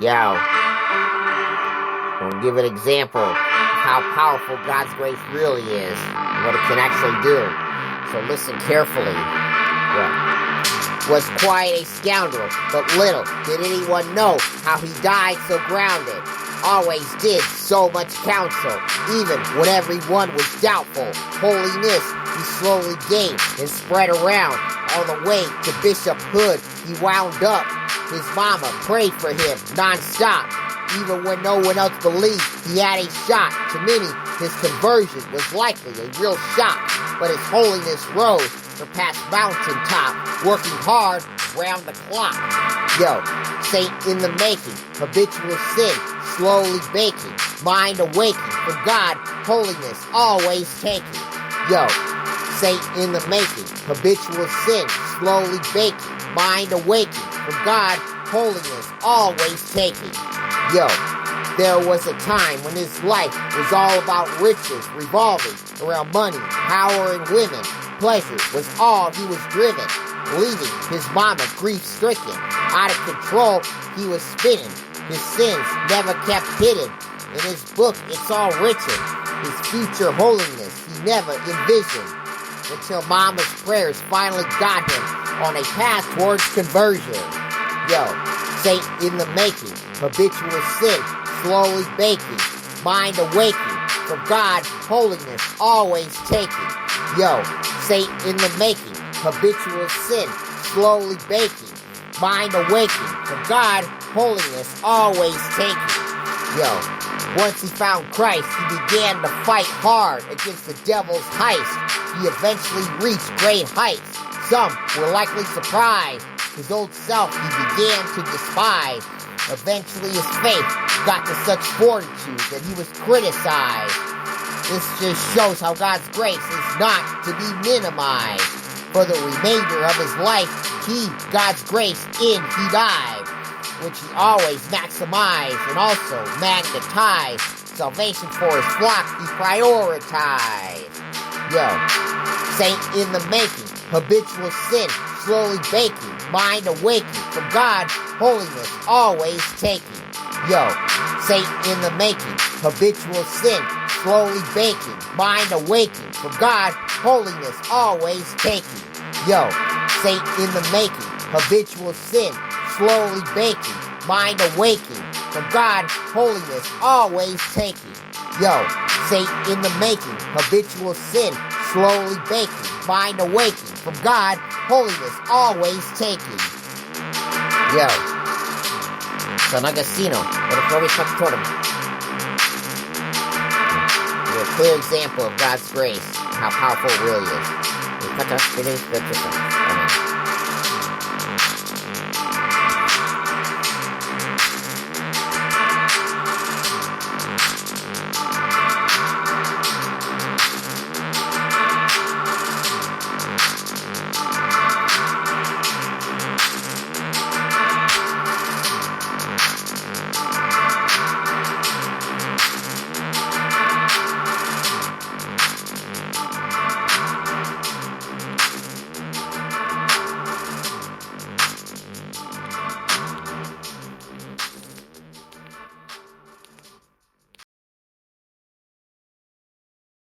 Yo, I'll give an example of how powerful God's grace really is and what it can actually do. So listen carefully. Was quite a scoundrel, but little did anyone know how he died so grounded. Always did so much counsel, even when everyone was doubtful. Holiness he slowly gained and spread around. On the way to bishophood, he wound up. His mama prayed for him non-stop, even when no one else believed he had a shot. To many, his conversion was likely a real shock, but his holiness rose surpassed mountaintop, working hard round the clock. Yo, saint in the making, habitual sin, slowly baking, mind awaking from God, holiness always taking. Yo, saint in the making, habitual sin, slowly baking, mind awaking from God, holiness always taking. Yo, there was a time when his life was all about riches, revolving around money, power, and women. Pleasure was all he was driven, leaving his mama grief-stricken. Out of control, he was spinning. His sins never kept hidden. In his book, it's all written. His future holiness he never envisioned, until mama's prayers finally got him on a path towards conversion. Yo, saint in the making, habitual sin, slowly baking, mind awaking from God, holiness always taking. Yo, saint in the making, habitual sin, slowly baking, mind awaking from God, holiness always taking. Yo, once he found Christ, he began to fight hard against the devil's heist. He eventually reached great heights. Some were likely surprised. His old self he began to despise. Eventually his faith got to such fortitude that he was criticized. This just shows how God's grace is not to be minimized. For the remainder of his life, God's grace he died, which he always maximized and also magnetized. Salvation for his flock he prioritized. Yo, saint in the making, habitual sin, slowly baking, mind awaking from God, holiness always taking. Yo, saint in the making, habitual sin, slowly baking, mind awaking from God, holiness always taking. Yo, saint in the making, habitual sin, slowly baking, mind awaking from God, holiness always taking. Yo, saint in the making, habitual sin, slowly baking, mind awaking from God, holiness always taking. Yo, San Agostino, what a always come toward him. A clear example of God's grace and how powerful it really is.